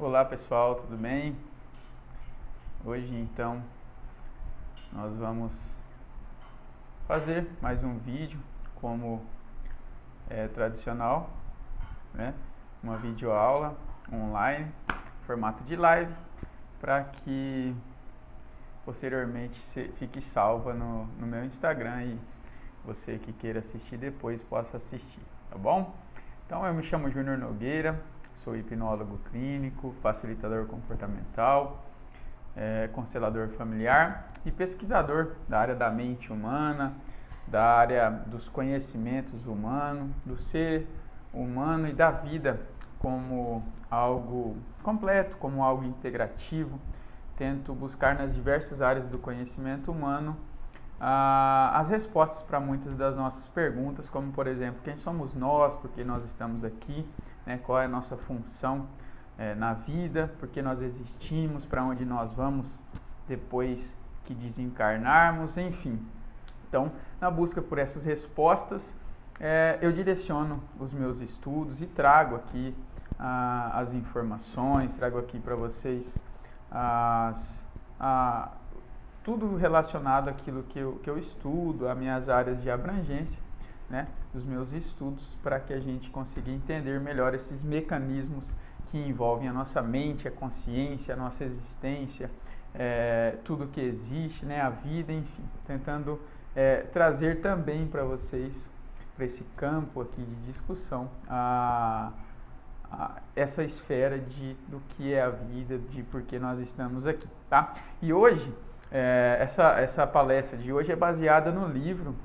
Olá pessoal, tudo bem? Hoje então nós vamos fazer mais um vídeo como é tradicional, né? Uma videoaula online, formato de live, para que posteriormente fique salva no meu Instagram e você que queira assistir depois possa assistir, tá bom? Então eu me chamo Júnior Nogueira, sou hipnólogo clínico, facilitador comportamental, constelador familiar e pesquisador da área da mente humana, da área dos conhecimentos humanos, do ser humano e da vida como algo completo, como algo integrativo. Tento buscar nas diversas áreas do conhecimento humano as respostas para muitas das nossas perguntas, como por exemplo, quem somos nós, por que nós estamos aqui, né? Qual é a nossa função na vida, por que nós existimos, para onde nós vamos depois que desencarnarmos, enfim. Então, na busca por essas respostas, eu direciono os meus estudos e trago aqui as informações, trago aqui para vocês tudo relacionado àquilo que eu estudo, às minhas áreas de abrangência, né, dos meus estudos, para que a gente consiga entender melhor esses mecanismos que envolvem a nossa mente, a consciência, a nossa existência, tudo que existe, né, a vida, enfim, tentando trazer também para vocês, para esse campo aqui de discussão, essa esfera do que é a vida, de por que nós estamos aqui, tá? E hoje, essa palestra de hoje é baseada no livro,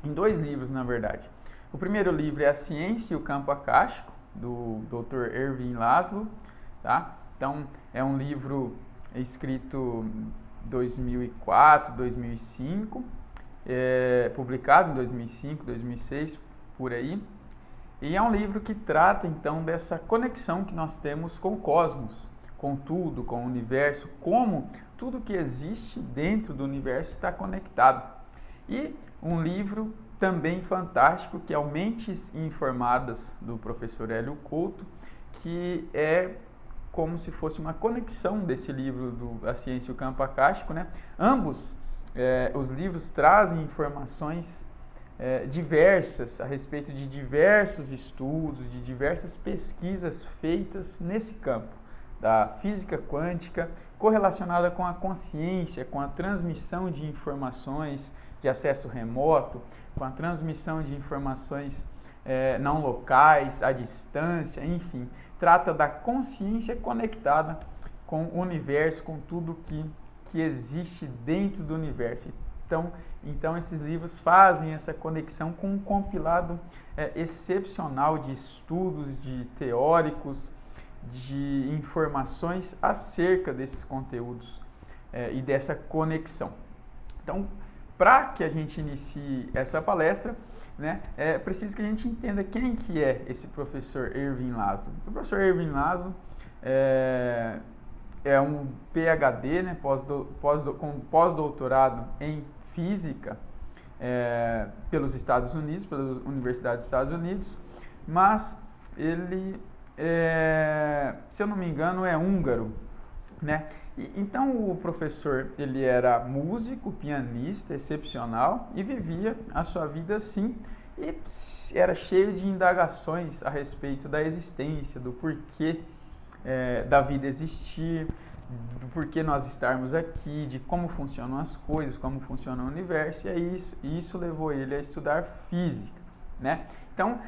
em dois livros na verdade. O primeiro livro é A Ciência e o Campo Akáshico, do Dr. Ervin Laszlo, tá? Então, é um livro escrito em 2004, 2005, publicado em 2005, 2006, por aí. E é um livro que trata, então, dessa conexão que nós temos com o cosmos, com tudo, com o universo, como tudo que existe dentro do universo está conectado. E um livro também fantástico, que é o Mentes Informadas, do professor Hélio Couto, que é como se fosse uma conexão desse livro do A Ciência e o Campo Akáshico, né? Ambos, os livros trazem informações diversas a respeito de diversos estudos, de diversas pesquisas feitas nesse campo da física quântica, correlacionada com a consciência, com a transmissão de informações de acesso remoto, com a transmissão de informações não locais, à distância, enfim, trata da consciência conectada com o universo, com tudo que existe dentro do universo. Então esses livros fazem essa conexão com um compilado excepcional de estudos, de teóricos, de informações acerca desses conteúdos e dessa conexão. Então, para que a gente inicie essa palestra, né, é preciso que a gente entenda quem que é esse professor Ervin Laszlo. O professor Ervin Laszlo é um PhD, né, com pós-doutorado em física pelos Estados Unidos, pela Universidade dos Estados Unidos, mas ele, se eu não me engano, é húngaro, né? Então o professor, ele era músico, pianista excepcional e vivia a sua vida assim, e era cheio de indagações a respeito da existência, do porquê da vida existir, do porquê nós estarmos aqui, de como funcionam as coisas, como funciona o universo, e isso levou ele a estudar física, né? Então,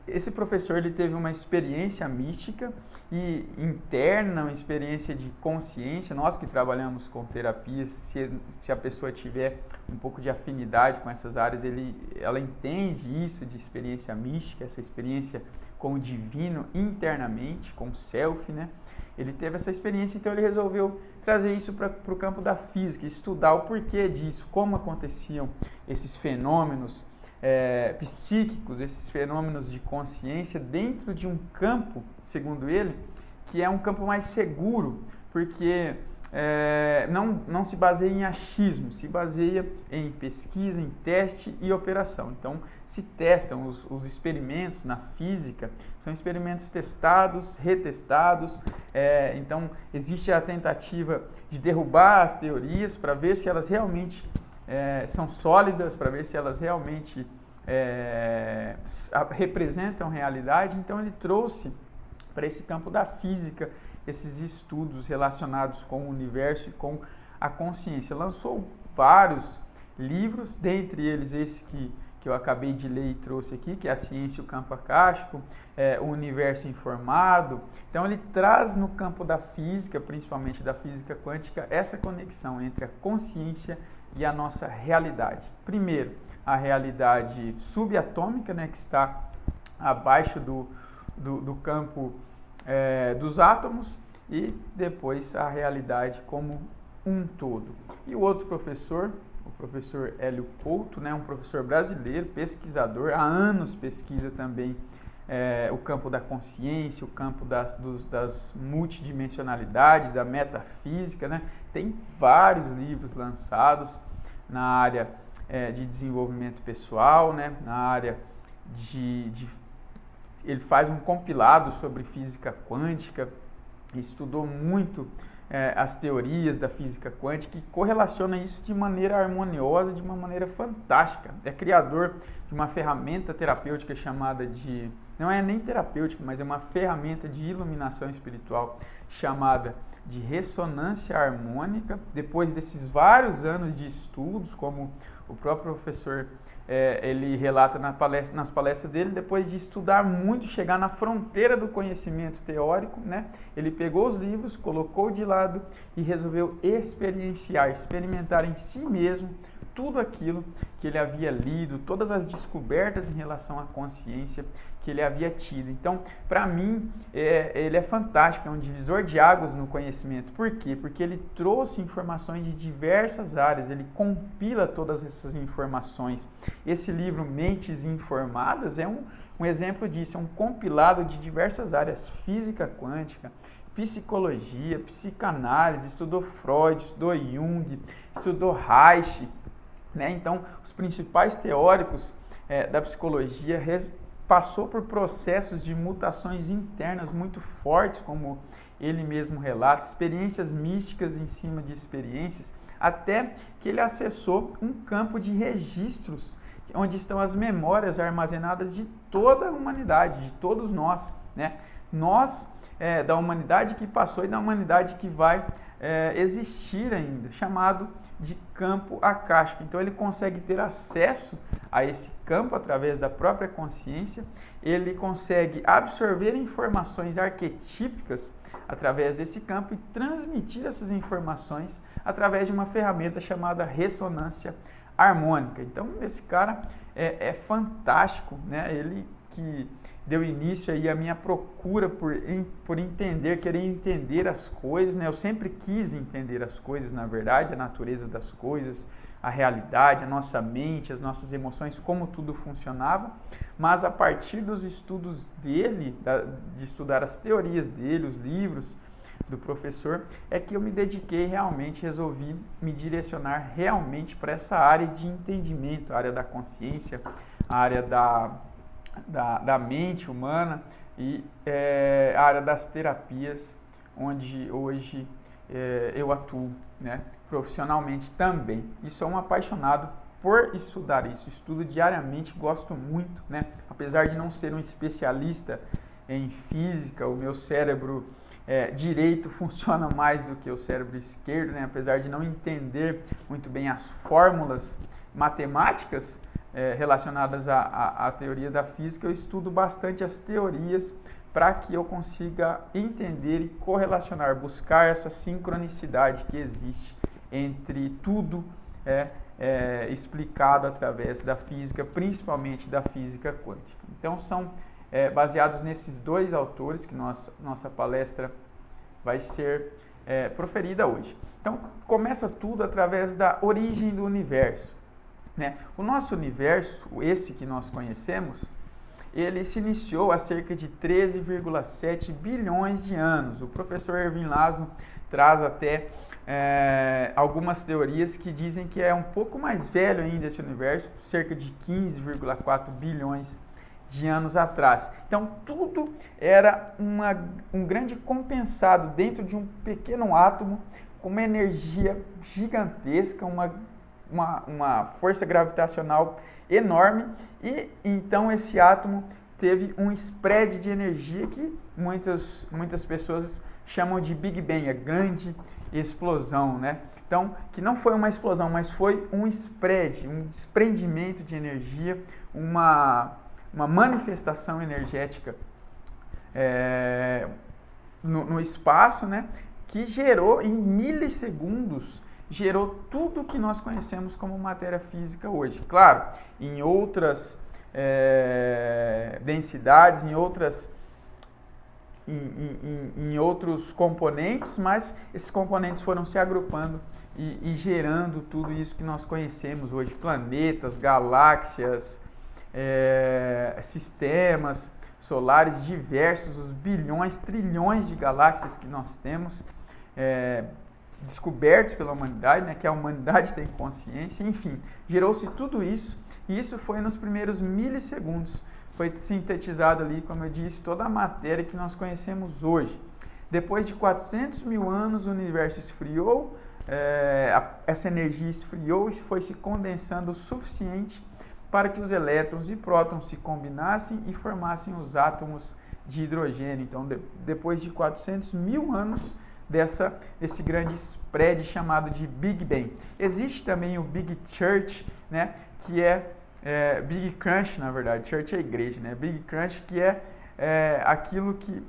esse professor, ele teve uma experiência mística e interna, uma experiência de consciência. Nós que trabalhamos com terapias, se a pessoa tiver um pouco de afinidade com essas áreas, ela entende isso de experiência mística, essa experiência com o divino internamente, com o self, né? Ele teve essa experiência, então ele resolveu trazer isso para o campo da física, estudar o porquê disso, como aconteciam esses fenômenos psíquicos, esses fenômenos de consciência dentro de um campo, segundo ele, que é um campo mais seguro, porque não se baseia em achismo, se baseia em pesquisa, em teste e operação. Então, se testam os experimentos na física, são experimentos testados, retestados, então existe a tentativa de derrubar as teorias para ver se elas realmente são sólidas, para ver se elas realmente representam realidade. Então, ele trouxe para esse campo da física esses estudos relacionados com o universo e com a consciência. Lançou vários livros, dentre eles esse que eu acabei de ler e trouxe aqui, que é A Ciência e o Campo Acástico, O Universo Informado. Então ele traz no campo da física, principalmente da física quântica, essa conexão entre a consciência e a nossa realidade. Primeiro, a realidade subatômica, né, que está abaixo do campo dos átomos, e depois a realidade como um todo. E o outro professor, o professor Hélio Couto, né, um professor brasileiro, pesquisador, há anos pesquisa também o campo da consciência, o campo das multidimensionalidades, da metafísica, né? Tem vários livros lançados na área de desenvolvimento pessoal, né? Na área ele faz um compilado sobre física quântica, estudou muito as teorias da física quântica e correlaciona isso de maneira harmoniosa, de uma maneira fantástica. É criador de uma ferramenta terapêutica chamada de... não é nem terapêutica, mas é uma ferramenta de iluminação espiritual chamada de ressonância harmônica. Depois desses vários anos de estudos, como o próprio professor ele relata nas palestras dele, depois de estudar muito, chegar na fronteira do conhecimento teórico, né? Ele pegou os livros, colocou de lado e resolveu experimentar em si mesmo tudo aquilo que ele havia lido, todas as descobertas em relação à consciência que ele havia tido. Então, para mim, ele é fantástico, é um divisor de águas no conhecimento. Por quê? Porque ele trouxe informações de diversas áreas, ele compila todas essas informações. Esse livro, Mentes Informadas, é um exemplo disso, é um compilado de diversas áreas: física quântica, psicologia, psicanálise, estudou Freud, estudou Jung, estudou Reich, né? Então, os principais teóricos da psicologia passou por processos de mutações internas muito fortes, como ele mesmo relata, experiências místicas em cima de experiências, até que ele acessou um campo de registros, onde estão as memórias armazenadas de toda a humanidade, de todos nós, né? Nós, da humanidade que passou e da humanidade que vai existir ainda, chamado de campo acástico. Então ele consegue ter acesso a esse campo através da própria consciência, ele consegue absorver informações arquetípicas através desse campo e transmitir essas informações através de uma ferramenta chamada ressonância harmônica. Então esse cara é fantástico, né? Ele que deu início aí à minha procura por entender, querer entender as coisas, né? Eu sempre quis entender as coisas, na verdade, a natureza das coisas, a realidade, a nossa mente, as nossas emoções, como tudo funcionava, mas a partir dos estudos dele, de estudar as teorias dele, os livros do professor, é que eu me dediquei realmente, resolvi me direcionar realmente para essa área de entendimento, a área da consciência, a área da mente humana e a área das terapias, onde hoje eu atuo, né, profissionalmente também. E sou um apaixonado por estudar isso, estudo diariamente, gosto muito, né? Apesar de não ser um especialista em física, o meu cérebro direito funciona mais do que o cérebro esquerdo, né? Apesar de não entender muito bem as fórmulas matemáticas relacionadas à teoria da física, eu estudo bastante as teorias para que eu consiga entender e correlacionar, buscar essa sincronicidade que existe entre tudo explicado através da física, principalmente da física quântica. Então são baseados nesses dois autores que nossa palestra vai ser proferida hoje. Então começa tudo através da origem do universo, né? O nosso universo, esse que nós conhecemos, ele se iniciou há cerca de 13,7 bilhões de anos. O professor Ervin Laszlo traz até algumas teorias que dizem que é um pouco mais velho ainda esse universo, cerca de 15,4 bilhões de anos atrás. Então, tudo era um grande condensado dentro de um pequeno átomo com uma energia gigantesca, uma força gravitacional enorme, e então esse átomo teve um spread de energia que muitas pessoas chamam de Big Bang, a grande explosão, né? Então, que não foi uma explosão, mas foi um spread, um desprendimento de energia, uma manifestação energética no espaço, né? Que gerou em milissegundos, gerou tudo que nós conhecemos como matéria física hoje. Claro, em outras densidades, em outros componentes, mas esses componentes foram se agrupando e gerando tudo isso que nós conhecemos hoje: planetas, galáxias, sistemas solares diversos, os bilhões, trilhões de galáxias que nós temos, descobertos pela humanidade, né, que a humanidade tem consciência. Enfim, gerou-se tudo isso, e isso foi nos primeiros milissegundos. Foi sintetizado ali, como eu disse, toda a matéria que nós conhecemos hoje. Depois de 400 mil anos, o universo esfriou, essa energia esfriou e foi se condensando o suficiente para que os elétrons e prótons se combinassem e formassem os átomos de hidrogênio. Então, depois de 400 mil anos desse grande spread chamado de Big Bang. Existe também o Big Church, né, que Big Crunch, na verdade. Church é igreja, né? Big Crunch, que aquilo que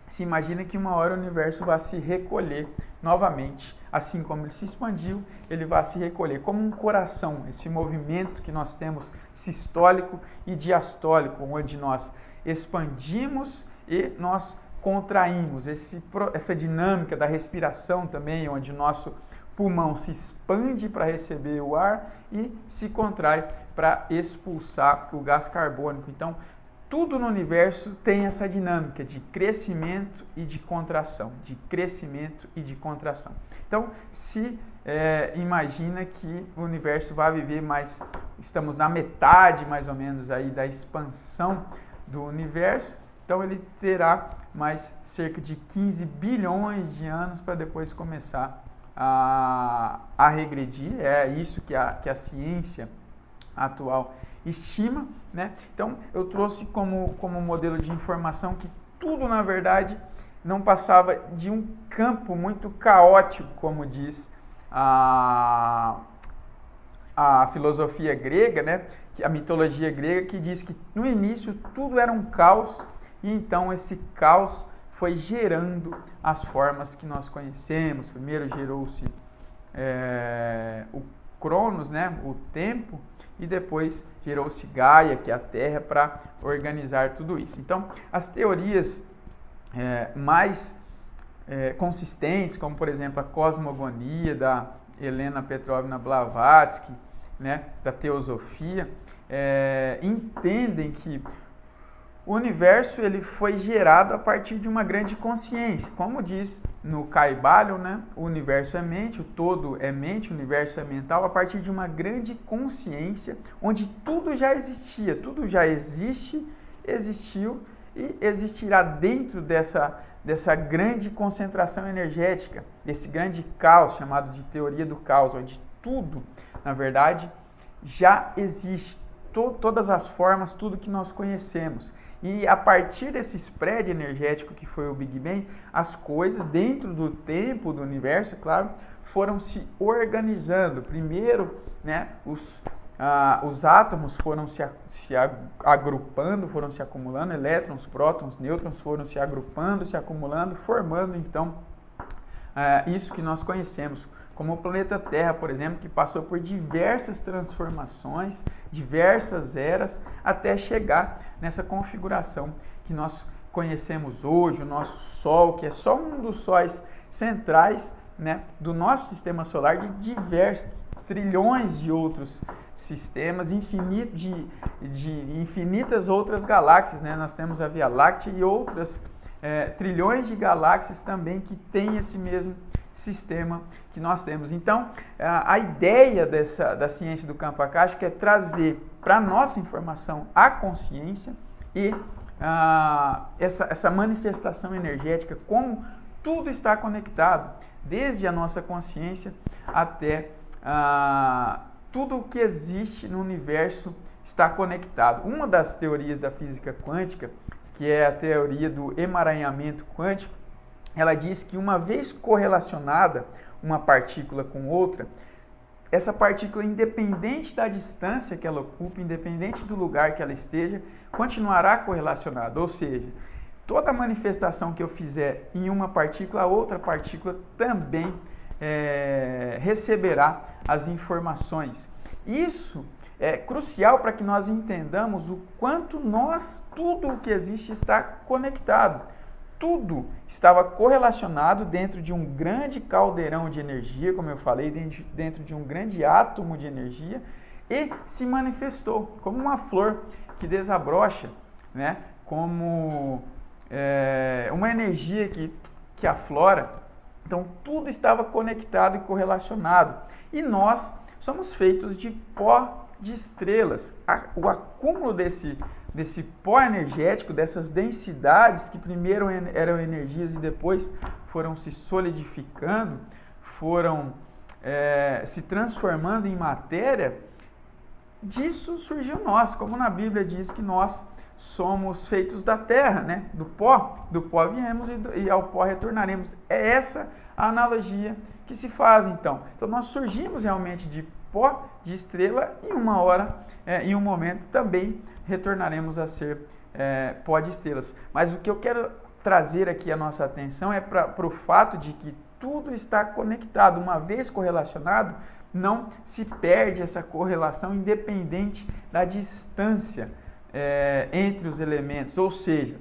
se imagina que uma hora o universo vai se recolher novamente. Assim como ele se expandiu, ele vai se recolher como um coração, esse movimento que nós temos sistólico e diastólico, onde nós expandimos e nós contraímos. Essa dinâmica da respiração também, onde o nosso pulmão se expande para receber o ar e se contrai para expulsar o gás carbônico. Então, tudo no universo tem essa dinâmica de crescimento e de contração, de crescimento e de contração. Então, imagina que o universo vai viver estamos na metade mais ou menos aí da expansão do universo, então ele terá mais cerca de 15 bilhões de anos para depois começar a regredir. É isso que a ciência atual estima, né? Então, eu trouxe como modelo de informação que tudo, na verdade, não passava de um campo muito caótico, como diz a filosofia grega, né? A mitologia grega, que diz que no início tudo era um caos, e então esse caos foi gerando as formas que nós conhecemos. Primeiro gerou-se o Cronos, né? O tempo, e depois gerou-se Gaia, que é a Terra, para organizar tudo isso. Então, as teorias mais consistentes, como por exemplo a cosmogonia da Helena Petrovna Blavatsky, né, da teosofia, entendem que o universo ele foi gerado a partir de uma grande consciência. Como diz no Kybalion, né, o universo é mente, o todo é mente, o universo é mental, a partir de uma grande consciência, onde tudo já existia, tudo já existe, existiu e existirá dentro dessa grande concentração energética, desse grande caos chamado de teoria do caos, onde tudo, na verdade, já existe, todas as formas, tudo que nós conhecemos. E a partir desse spread energético que foi o Big Bang, as coisas dentro do tempo do universo, claro, foram se organizando. Primeiro, né, os átomos foram se agrupando, foram se acumulando, elétrons, prótons, nêutrons foram se agrupando, se acumulando, formando então isso que nós conhecemos como o planeta Terra, por exemplo, que passou por diversas transformações, diversas eras, até chegar nessa configuração que nós conhecemos hoje, o nosso Sol, que é só um dos sóis centrais, né, do nosso sistema solar, de diversos trilhões de outros sistemas, de infinitas outras galáxias, né? Nós temos a Via Láctea e outras trilhões de galáxias também que têm esse mesmo sistema que nós temos. Então, a ideia da ciência do campo akáshico é trazer para a nossa informação a consciência e essa manifestação energética, como tudo está conectado, desde a nossa consciência até tudo o que existe no universo está conectado. Uma das teorias da física quântica, que é a teoria do emaranhamento quântico, ela diz que uma vez correlacionada uma partícula com outra, essa partícula, independente da distância que ela ocupe, independente do lugar que ela esteja, continuará correlacionada. Ou seja, toda manifestação que eu fizer em uma partícula, a outra partícula também receberá as informações. Isso é crucial para que nós entendamos o quanto tudo o que existe está conectado. Tudo estava correlacionado dentro de um grande caldeirão de energia, como eu falei, dentro de um grande átomo de energia, e se manifestou como uma flor que desabrocha, né? Como uma energia que aflora. Então, tudo estava conectado e correlacionado. E nós somos feitos de pó de estrelas. O acúmulo desse pó energético, dessas densidades que primeiro eram energias e depois foram se solidificando, foram se transformando em matéria, disso surgiu nós, como na Bíblia diz que nós somos feitos da terra, né? Do pó viemos e ao pó retornaremos. É essa a analogia que se faz, então. Então nós surgimos realmente de pó de estrela e uma hora, em um momento também retornaremos a ser pó de estrelas. Mas o que eu quero trazer aqui a nossa atenção é para o fato de que tudo está conectado. Uma vez correlacionado, não se perde essa correlação independente da distância entre os elementos. Ou seja,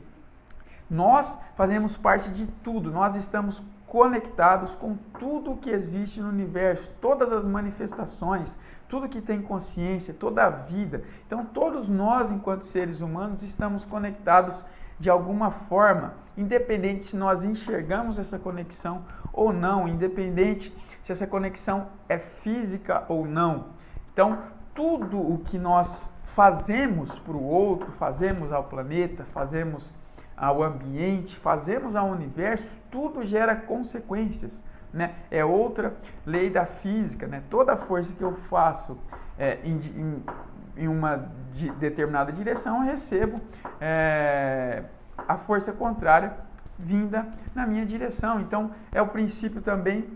nós fazemos parte de tudo, nós estamos conectados com tudo que existe no universo, todas as manifestações, tudo que tem consciência, toda a vida. Então, todos nós, enquanto seres humanos, estamos conectados de alguma forma, independente se nós enxergamos essa conexão ou não, independente se essa conexão é física ou não. Então, tudo o que nós fazemos para o outro, fazemos ao planeta, fazemos ao ambiente, fazemos ao universo, tudo gera consequências, né? É outra lei da física, né? Toda força que eu faço em uma determinada direção, eu recebo a força contrária vinda na minha direção. Então, é o princípio também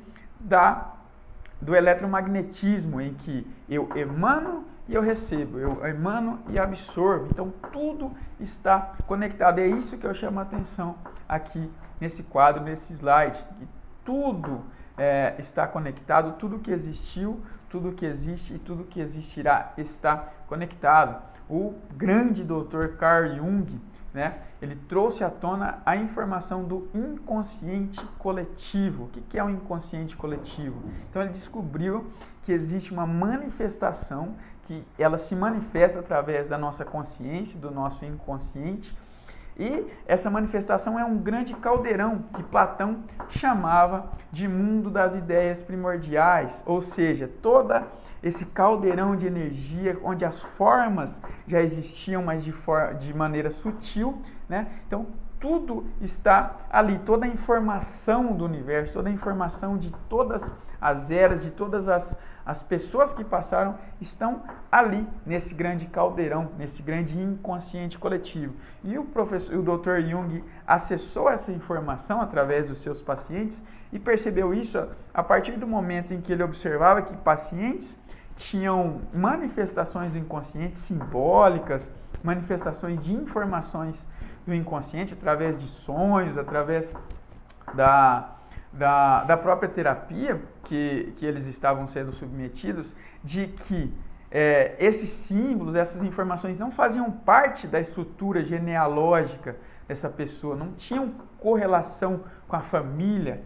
do eletromagnetismo, em que eu emano e eu recebo, eu emano e absorvo. Então, tudo está conectado. É isso que eu chamo a atenção aqui nesse quadro, nesse slide. Que tudo está conectado, tudo que existiu, tudo que existe e tudo que existirá está conectado. O grande doutor Carl Jung, né, ele trouxe à tona a informação do inconsciente coletivo. O que é o inconsciente coletivo? Então, ele descobriu que existe uma manifestação, que ela se manifesta através da nossa consciência, do nosso inconsciente, e essa manifestação é um grande caldeirão que Platão chamava de mundo das ideias primordiais, ou seja, todo esse caldeirão de energia onde as formas já existiam, mas de maneira sutil, né? Então, tudo está ali, toda a informação do universo, toda a informação de todas as eras, de todas as pessoas que passaram, estão ali, nesse grande caldeirão, nesse grande inconsciente coletivo. E o Dr. Jung acessou essa informação através dos seus pacientes e percebeu isso a partir do momento em que ele observava que pacientes tinham manifestações do inconsciente simbólicas, manifestações de informações do inconsciente através de sonhos, através da própria terapia que eles estavam sendo submetidos, de que esses símbolos, essas informações não faziam parte da estrutura genealógica dessa pessoa, não tinham correlação com a família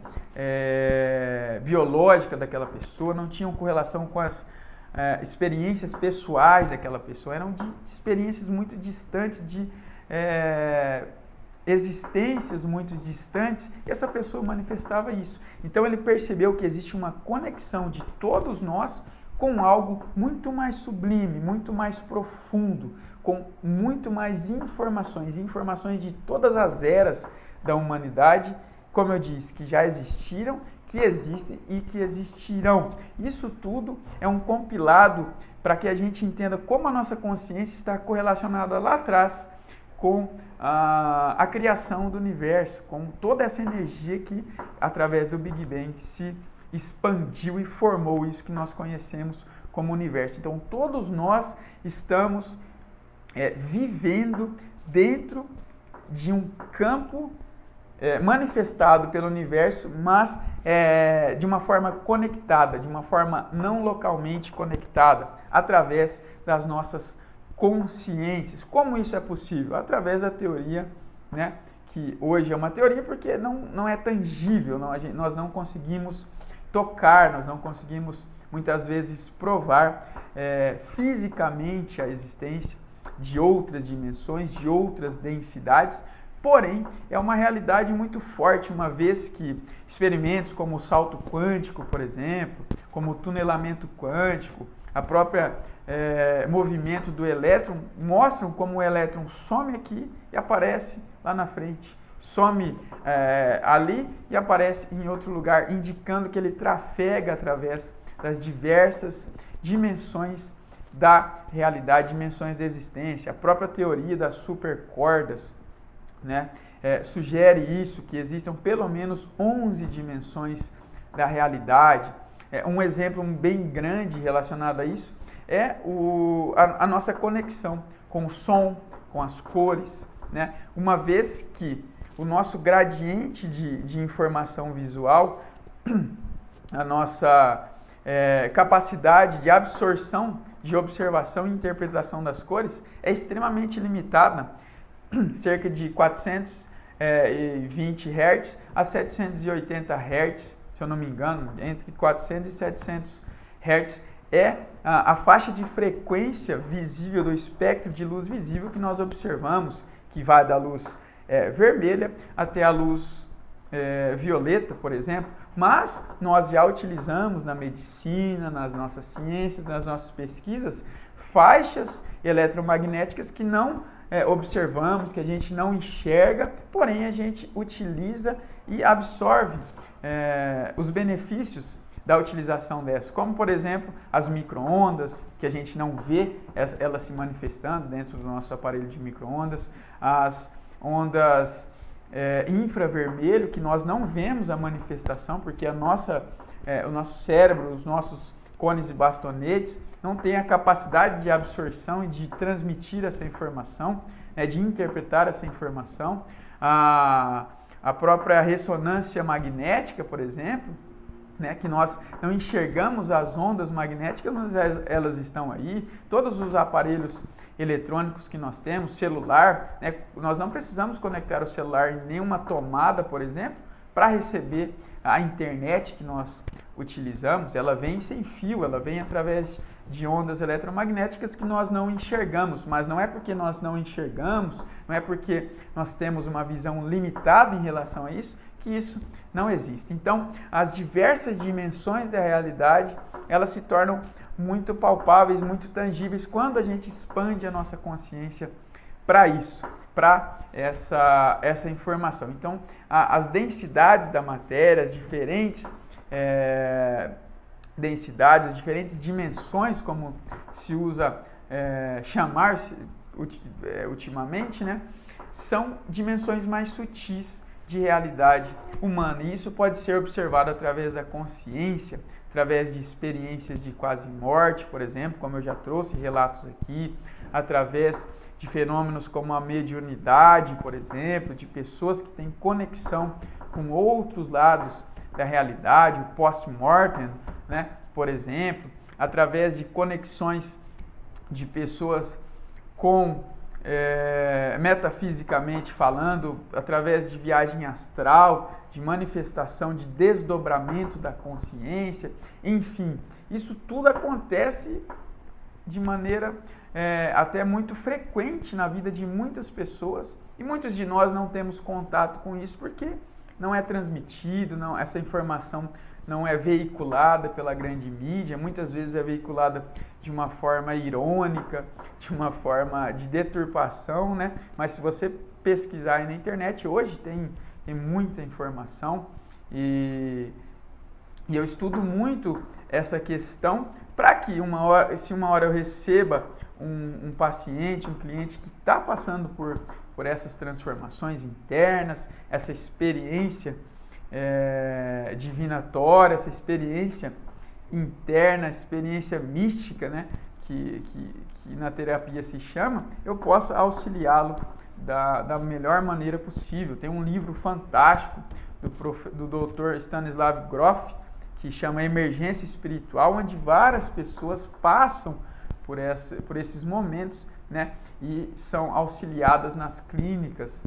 biológica daquela pessoa, não tinham correlação com experiências pessoais daquela pessoa, eram de experiências muito distantes, de existências muito distantes, e essa pessoa manifestava isso. Então ele percebeu que existe uma conexão de todos nós com algo muito mais sublime, muito mais profundo, com muito mais informações de todas as eras da humanidade, como eu disse, que já existiram, que existem e que existirão. Isso tudo é um compilado para que a gente entenda como a nossa consciência está correlacionada lá atrás com a criação do universo, com toda essa energia que, através do Big Bang, se expandiu e formou isso que nós conhecemos como universo. Então, todos nós estamos vivendo dentro de um campo manifestado pelo universo, mas de uma forma conectada, de uma forma não localmente conectada, através das nossas consciências. Como isso é possível? Através da teoria, né, que hoje é uma teoria porque não é tangível, nós não conseguimos tocar, nós não conseguimos muitas vezes provar fisicamente a existência de outras dimensões, de outras densidades, porém é uma realidade muito forte, uma vez que experimentos como o salto quântico, por exemplo, como o tunelamento quântico, a própria movimento do elétron, mostram como o elétron some aqui e aparece lá na frente, some ali e aparece em outro lugar, indicando que ele trafega através das diversas dimensões da realidade, dimensões da existência. A própria teoria das supercordas, né, sugere isso, que existam pelo menos 11 dimensões da realidade. Um exemplo bem grande relacionado a isso é a nossa conexão com o som, com as cores, né? Uma vez que o nosso gradiente de informação visual, a nossa capacidade de absorção, de observação e interpretação das cores é extremamente limitada, cerca de 420 Hz a 780 Hz, se eu não me engano, entre 400 e 700 Hz é a faixa de frequência visível do espectro de luz visível que nós observamos, que vai da luz vermelha até a luz violeta, por exemplo, mas nós já utilizamos na medicina, nas nossas ciências, nas nossas pesquisas, faixas eletromagnéticas que não observamos, que a gente não enxerga, porém a gente utiliza e absorve os benefícios da utilização dessas, como por exemplo as micro-ondas, que a gente não vê elas se manifestando dentro do nosso aparelho de micro-ondas, as ondas infravermelho, que nós não vemos a manifestação, porque o nosso cérebro, os nossos cones e bastonetes não tem a capacidade de absorção e de transmitir essa informação, de interpretar essa informação. A própria ressonância magnética, por exemplo, que nós não enxergamos as ondas magnéticas, mas elas estão aí. Todos os aparelhos eletrônicos que nós temos, celular, nós não precisamos conectar o celular em nenhuma tomada, por exemplo, para receber a internet que nós utilizamos. Ela vem sem fio, ela vem através de ondas eletromagnéticas que nós não enxergamos, mas não é porque nós não enxergamos, não é porque nós temos uma visão limitada em relação a isso, que isso não existe. Então, as diversas dimensões da realidade, elas se tornam muito palpáveis, muito tangíveis quando a gente expande a nossa consciência para isso, para essa informação. Então, as densidades da matéria, as diferentes densidades, as diferentes dimensões, como se usa chamar ultimamente, são dimensões mais sutis de realidade humana. E isso pode ser observado através da consciência, através de experiências de quase morte, por exemplo, como eu já trouxe relatos aqui, através de fenômenos como a mediunidade, por exemplo, de pessoas que têm conexão com outros lados da realidade, o post-mortem, por exemplo, através de conexões de pessoas com metafisicamente falando, através de viagem astral, de manifestação, de desdobramento da consciência, enfim, isso tudo acontece de maneira até muito frequente na vida de muitas pessoas, e muitos de nós não temos contato com isso porque não é transmitido, essa informação não é veiculada pela grande mídia, muitas vezes é veiculada de uma forma irônica, de uma forma de deturpação, né? Mas se você pesquisar aí na internet, hoje tem muita informação e eu estudo muito essa questão para que se uma hora eu receba um paciente, um cliente que está passando por essas transformações internas, essa experiência divinatória, essa experiência interna, experiência mística, né, que na terapia se chama, eu possa auxiliá-lo da melhor maneira possível. Tem um livro fantástico do Dr. Stanislav Grof, que chama Emergência Espiritual, onde várias pessoas passam por esses momentos, né, e são auxiliadas nas clínicas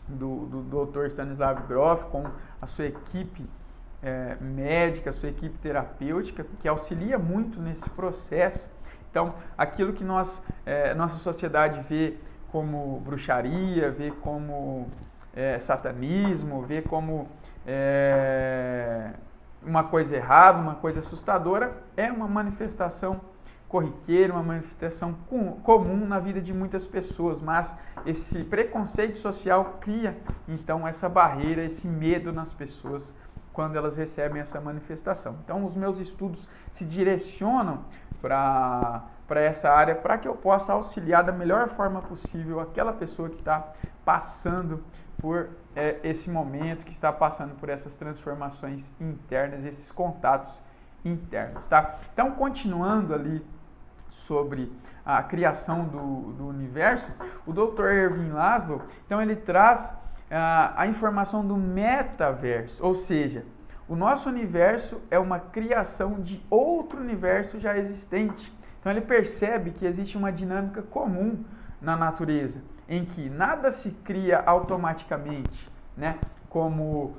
do Dr. Stanislav Grof, com a sua equipe médica, a sua equipe terapêutica, que auxilia muito nesse processo. Então, aquilo que nossa sociedade vê como bruxaria, vê como satanismo, vê como uma coisa errada, uma coisa assustadora, é uma manifestação corriqueira, uma manifestação comum na vida de muitas pessoas, mas esse preconceito social cria, então, essa barreira, esse medo nas pessoas quando elas recebem essa manifestação. Então, os meus estudos se direcionam para essa área, para que eu possa auxiliar da melhor forma possível aquela pessoa que está passando por esse momento, que está passando por essas transformações internas, esses contatos internos, tá? Então, continuando ali sobre a criação do universo, o Dr. Ervin Laszlo, então ele traz a informação do metaverso, ou seja, o nosso universo é uma criação de outro universo já existente. Então ele percebe que existe uma dinâmica comum na natureza, em que nada se cria automaticamente, né? Como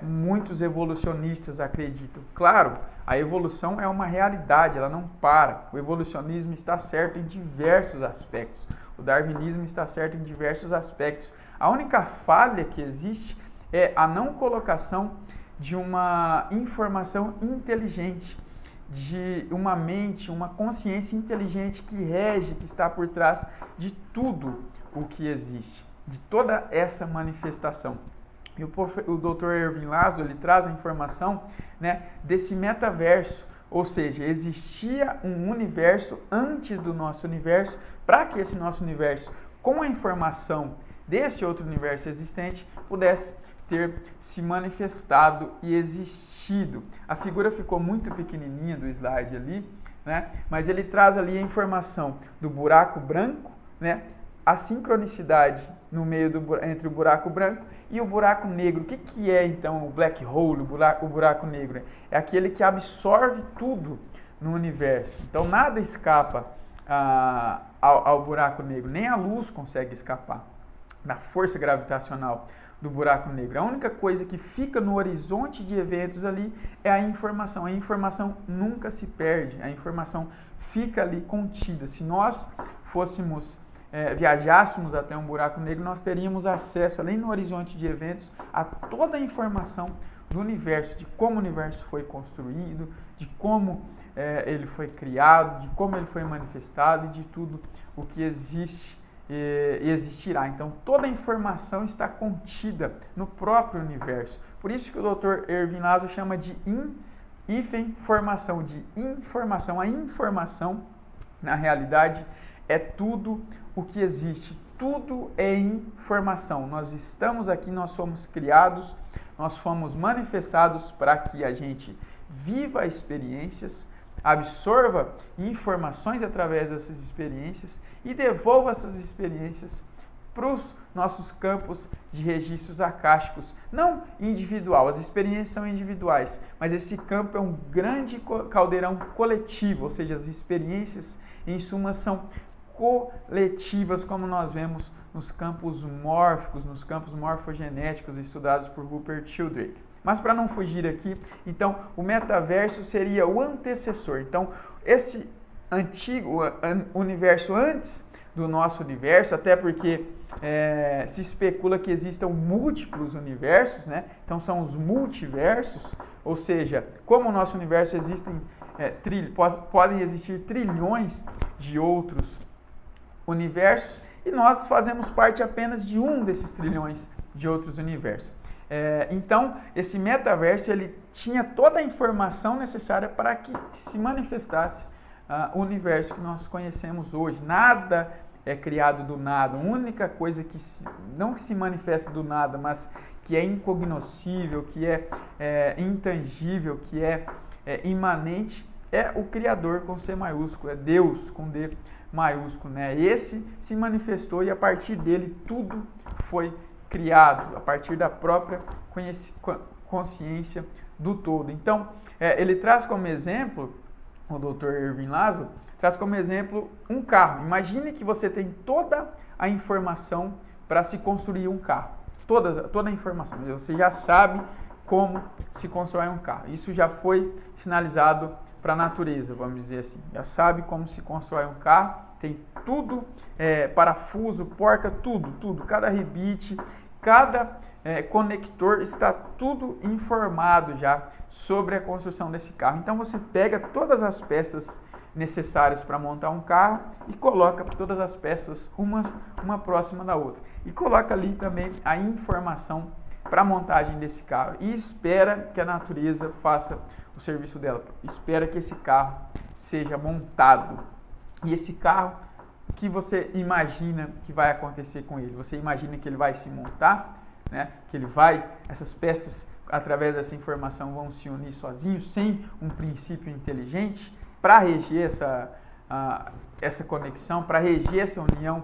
muitos evolucionistas acreditam. Claro, a evolução é uma realidade, ela não para. O evolucionismo está certo em diversos aspectos. O darwinismo está certo em diversos aspectos. A única falha que existe é a não colocação de uma informação inteligente, de uma mente, uma consciência inteligente que rege, que está por trás de tudo o que existe, de toda essa manifestação. E o Dr. Ervin Laszlo, ele traz a informação, né, desse metaverso, ou seja, existia um universo antes do nosso universo, para que esse nosso universo, com a informação desse outro universo existente, pudesse ter se manifestado e existido. A figura ficou muito pequenininha do slide ali, né, mas ele traz ali a informação do buraco branco, né, a sincronicidade no meio entre o buraco branco e o buraco negro. O que é então o black hole, o buraco negro? É aquele que absorve tudo no universo. Então nada escapa ao buraco negro, nem a luz consegue escapar da força gravitacional do buraco negro. A única coisa que fica no horizonte de eventos ali é a informação. A informação nunca se perde, a informação fica ali contida. Se nós viajássemos até um buraco negro, nós teríamos acesso, além no horizonte de eventos, a toda a informação do universo, de como o universo foi construído, de como ele foi criado, de como ele foi manifestado e de tudo o que existe e existirá. Então, toda a informação está contida no próprio universo. Por isso que o Dr. Ervin Laszlo chama de informação, de informação. A informação, na realidade, é tudo o que existe. Tudo é informação. Nós estamos aqui, nós somos criados, nós fomos manifestados para que a gente viva experiências, absorva informações através dessas experiências e devolva essas experiências para os nossos campos de registros acásticos, não individual, as experiências são individuais, mas esse campo é um grande caldeirão coletivo, ou seja, as experiências em suma são coletivas, como nós vemos nos campos mórficos, nos campos morfogenéticos estudados por Rupert Sheldrake. Mas para não fugir aqui, então o metaverso seria o antecessor. Então esse antigo universo antes do nosso universo, até porque se especula que existam múltiplos universos, né? Então são os multiversos, ou seja, como o nosso universo podem existir trilhões de outros universos e nós fazemos parte apenas de um desses trilhões de outros universos. Então, esse metaverso ele tinha toda a informação necessária para que se manifestasse o universo que nós conhecemos hoje. Nada é criado do nada. A única coisa não que se manifesta do nada, mas que é incognoscível, que é intangível, que é imanente, é o Criador com C maiúsculo, é Deus com D maiúsculo, né? Esse se manifestou e a partir dele tudo foi criado, a partir da própria consciência do todo. Então, ele traz como exemplo, o Dr. Ervin Laszlo, traz como exemplo um carro. Imagine que você tem toda a informação para se construir um carro. Toda a informação. Você já sabe como se constrói um carro. Isso já foi sinalizado para a natureza, vamos dizer assim. Já sabe como se constrói um carro, tem tudo, parafuso, porca, tudo. Cada rebite, cada conector, está tudo informado já sobre a construção desse carro. Então você pega todas as peças necessárias para montar um carro e coloca todas as peças uma próxima da outra. E coloca ali também a informação para a montagem desse carro. E espera que a natureza faça o serviço dela. Espera que esse carro seja montado. E esse carro, o que você imagina que vai acontecer com ele? Você imagina que ele vai se montar, né? Que essas peças, através dessa informação, vão se unir sozinhos, sem um princípio inteligente, para reger essa conexão, para reger essa união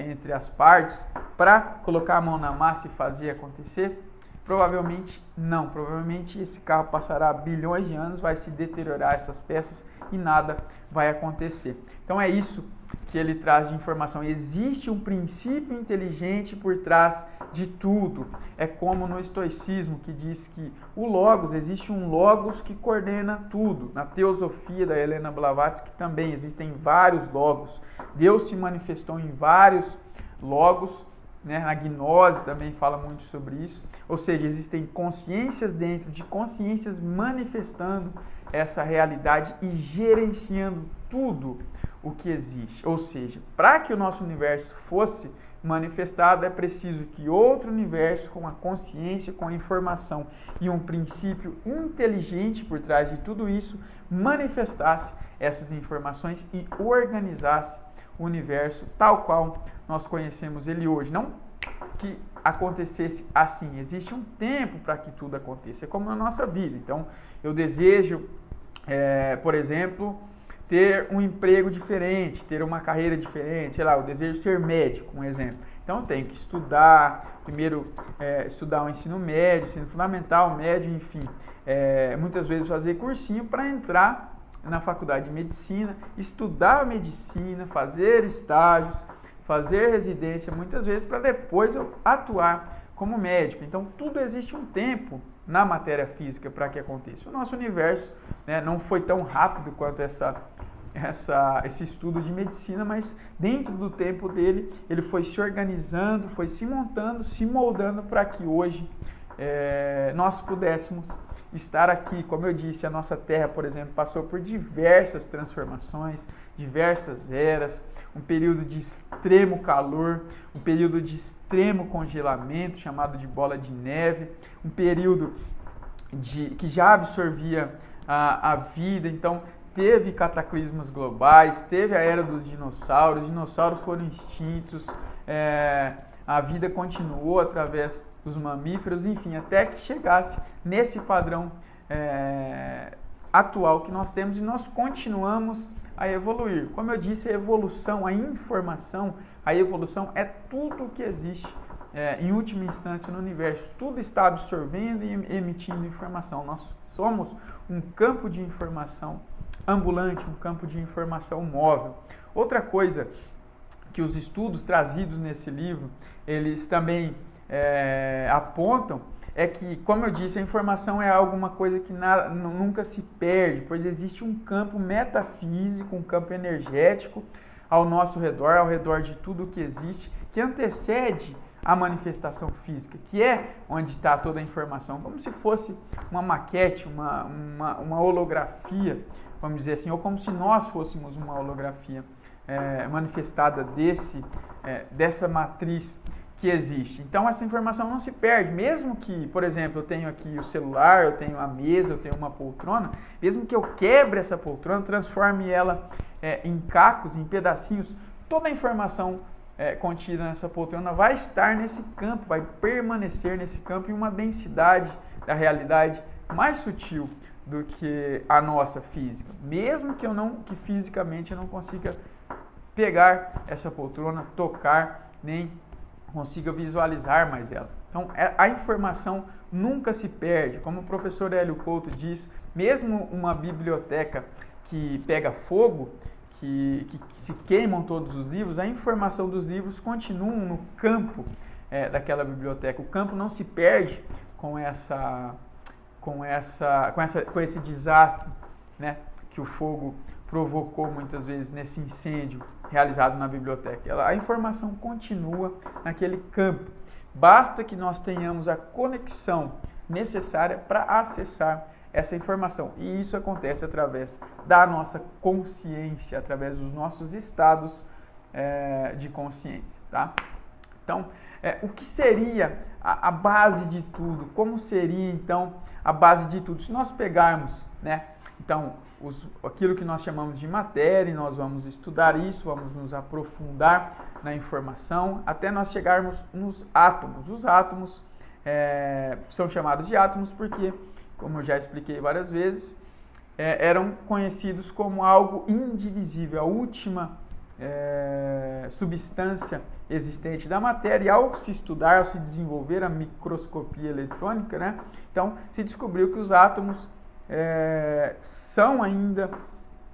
entre as partes, para colocar a mão na massa e fazer acontecer? Provavelmente não. Provavelmente esse carro passará bilhões de anos, vai se deteriorar essas peças e nada vai acontecer. Então é isso que ele traz de informação. Existe um princípio inteligente por trás de tudo. É como no estoicismo, que diz que o logos, existe um logos que coordena tudo. Na teosofia da Helena Blavatsky também existem vários logos. Deus se manifestou em vários logos, né? A gnose também fala muito sobre isso. Ou seja, existem consciências dentro de consciências manifestando essa realidade e gerenciando tudo o que existe. Ou seja, para que o nosso universo fosse manifestado, é preciso que outro universo com a consciência, com a informação e um princípio inteligente por trás de tudo isso manifestasse essas informações e organizasse o universo tal qual nós conhecemos ele hoje. Não que acontecesse assim, existe um tempo para que tudo aconteça, é como na nossa vida. Então, eu desejo, por exemplo, ter um emprego diferente, ter uma carreira diferente, sei lá, eu desejo ser médico, um exemplo. Então eu tenho que estudar, primeiro estudar o ensino médio, ensino fundamental, médio, enfim. Muitas vezes fazer cursinho para entrar na faculdade de medicina, estudar medicina, fazer estágios, fazer residência, muitas vezes para depois eu atuar como médico. Então tudo existe um tempo na matéria física para que aconteça. O nosso universo, né, não foi tão rápido quanto esse estudo de medicina, mas dentro do tempo dele, ele foi se organizando, foi se montando, se moldando para que hoje nós pudéssemos estar aqui. Como eu disse, a nossa Terra, por exemplo, passou por diversas transformações, diversas eras, um período de extremo calor, um período de extremo congelamento, chamado de bola de neve, um período que já absorvia a vida. Então teve cataclismos globais, teve a era dos dinossauros, os dinossauros foram extintos, a vida continuou através dos mamíferos, enfim, até que chegasse nesse padrão atual que nós temos e nós continuamos a evoluir. Como eu disse, a evolução, a informação, a evolução é tudo o que existe em última instância no universo. Tudo está absorvendo e emitindo informação. Nós somos um campo de informação ambulante, um campo de informação móvel. Outra coisa que os estudos trazidos nesse livro, eles também apontam, é que, como eu disse, a informação é alguma coisa que nunca se perde, pois existe um campo metafísico, um campo energético ao nosso redor, ao redor de tudo o que existe, que antecede a manifestação física, que é onde está toda a informação, como se fosse uma maquete, uma holografia, vamos dizer assim, ou como se nós fôssemos uma holografia manifestada dessa matriz que existe. Então essa informação não se perde, mesmo que, por exemplo, eu tenho aqui o celular, eu tenho a mesa, eu tenho uma poltrona, mesmo que eu quebre essa poltrona, transforme ela em cacos, em pedacinhos, toda a informação contida nessa poltrona vai estar nesse campo, vai permanecer nesse campo em uma densidade da realidade mais sutil do que a nossa física, mesmo que fisicamente eu não consiga pegar essa poltrona, tocar, nem consiga visualizar mais ela. Então, a informação nunca se perde. Como o professor Hélio Couto diz, mesmo uma biblioteca que pega fogo, que se queimam todos os livros, a informação dos livros continua no campo daquela biblioteca. O campo não se perde com esse desastre, né, que o fogo provocou muitas vezes nesse incêndio realizado na biblioteca. A informação continua naquele campo. Basta que nós tenhamos a conexão necessária para acessar essa informação. E isso acontece através da nossa consciência, através dos nossos estados de consciência. Tá? Então, o que seria a base de tudo? Como seria, então, a base de tudo? Se nós pegarmos, né, então, aquilo que nós chamamos de matéria, nós vamos estudar isso, vamos nos aprofundar na informação, até nós chegarmos nos átomos. Os átomos são chamados de átomos porque, como eu já expliquei várias vezes, eram conhecidos como algo indivisível, a última substância existente da matéria. E ao se estudar, ao se desenvolver a microscopia eletrônica, né, então se descobriu que os átomos são ainda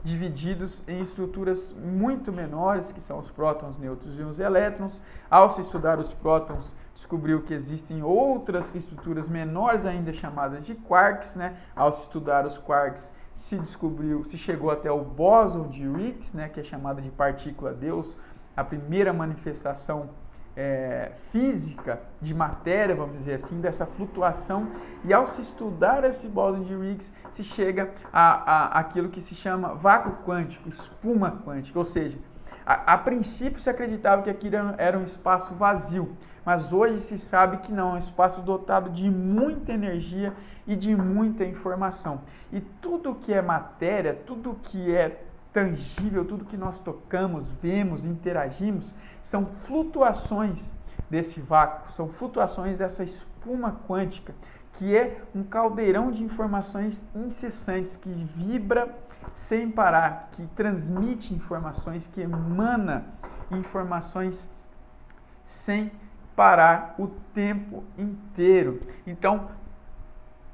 divididos em estruturas muito menores, que são os prótons, nêutrons e os elétrons. Ao se estudar os prótons, descobriu que existem outras estruturas menores ainda chamadas de quarks, né? Ao se estudar os quarks, se chegou até o bóson de Higgs, né, que é chamada de partícula Deus, a primeira manifestação física de matéria, vamos dizer assim, dessa flutuação. E ao se estudar esse bóson de Higgs, se chega a aquilo que se chama vácuo quântico, espuma quântica, ou seja, a princípio se acreditava que aquilo era um espaço vazio, mas hoje se sabe que não, é um espaço dotado de muita energia e de muita informação. E tudo que é matéria, tudo que é tangível, tudo que nós tocamos, vemos, interagimos, são flutuações desse vácuo, são flutuações dessa espuma quântica, que é um caldeirão de informações incessantes, que vibra sem parar, que transmite informações, que emana informações sem parar o tempo inteiro. Então,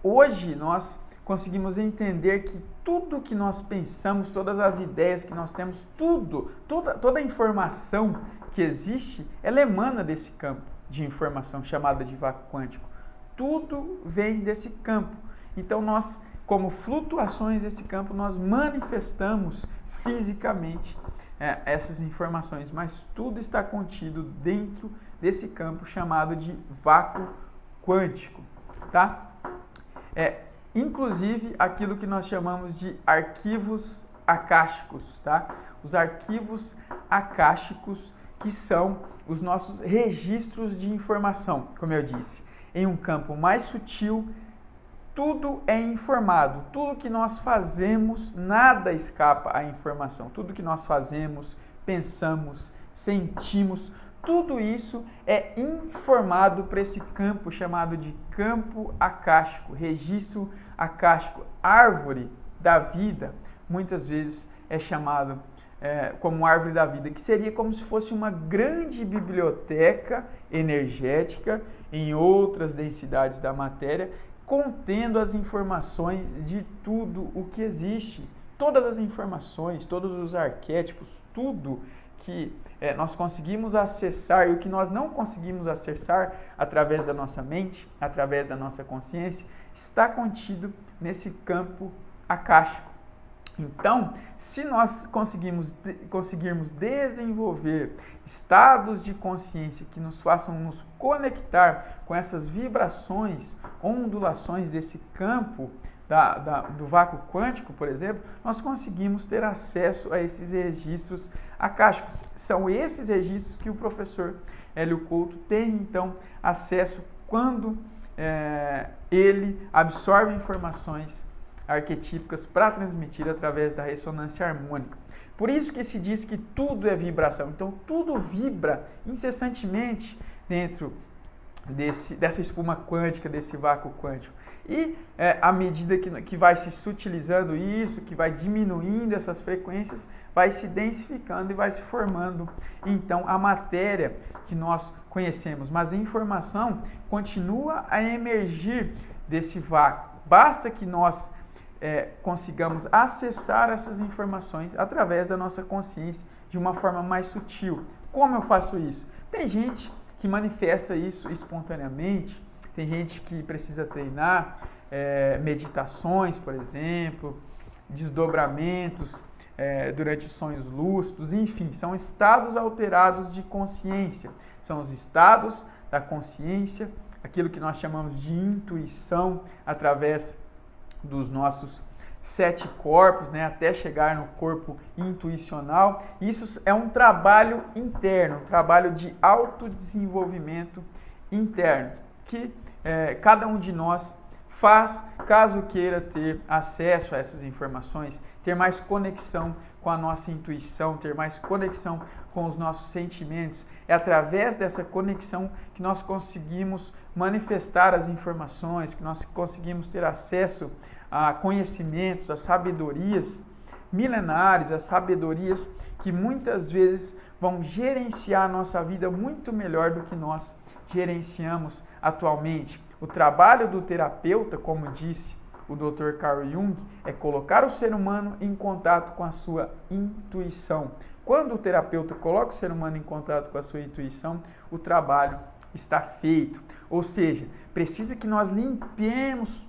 hoje nós conseguimos entender que tudo que nós pensamos, todas as ideias que nós temos, toda a informação que existe, ela emana desse campo de informação chamada de vácuo quântico. Tudo vem desse campo. Então nós, como flutuações desse campo, nós manifestamos fisicamente essas informações, mas tudo está contido dentro desse campo chamado de vácuo quântico, tá? Inclusive aquilo que nós chamamos de arquivos acásticos, tá? Os arquivos acásticos, que são os nossos registros de informação, como eu disse. Em um campo mais sutil, tudo é informado, tudo que nós fazemos, nada escapa à informação. Tudo que nós fazemos, pensamos, sentimos, tudo isso é informado para esse campo chamado de campo acástico, registro acástico. Árvore da vida, muitas vezes é chamado como árvore da vida, que seria como se fosse uma grande biblioteca energética em outras densidades da matéria, contendo as informações de tudo o que existe. Todas as informações, todos os arquétipos, tudo que nós conseguimos acessar e o que nós não conseguimos acessar através da nossa mente, através da nossa consciência, está contido nesse campo acástico. Então, se nós conseguirmos desenvolver estados de consciência que nos façam nos conectar com essas vibrações, ondulações desse campo do vácuo quântico, por exemplo, nós conseguimos ter acesso a esses registros acásticos. São esses registros que o professor Hélio Couto tem, então, acesso quando ele absorve informações arquetípicas para transmitir através da ressonância harmônica. Por isso que se diz que tudo é vibração. Então, tudo vibra incessantemente dentro dessa espuma quântica, desse vácuo quântico. E à medida que vai se sutilizando isso, que vai diminuindo essas frequências, vai se densificando e vai se formando, então, a matéria que nós conhecemos. Mas a informação continua a emergir desse vácuo. Basta que nós consigamos acessar essas informações através da nossa consciência de uma forma mais sutil. Como eu faço isso? Tem gente que manifesta isso espontaneamente, tem gente que precisa treinar, meditações, por exemplo, desdobramentos durante sonhos lúcidos, enfim, são estados alterados de consciência, são os estados da consciência, aquilo que nós chamamos de intuição, através dos nossos 7 corpos, né, até chegar no corpo intuicional. Isso é um trabalho interno, um trabalho de autodesenvolvimento interno, que cada um de nós faz caso queira ter acesso a essas informações, ter mais conexão com a nossa intuição, ter mais conexão com os nossos sentimentos. É através dessa conexão que nós conseguimos manifestar as informações, que nós conseguimos ter acesso a conhecimentos, a sabedorias milenares, a sabedorias que muitas vezes vão gerenciar a nossa vida muito melhor do que nós gerenciamos atualmente. O trabalho do terapeuta, como disse o Dr. Carl Jung, é colocar o ser humano em contato com a sua intuição. Quando o terapeuta coloca o ser humano em contato com a sua intuição, o trabalho está feito. Ou seja, precisa que nós limpemos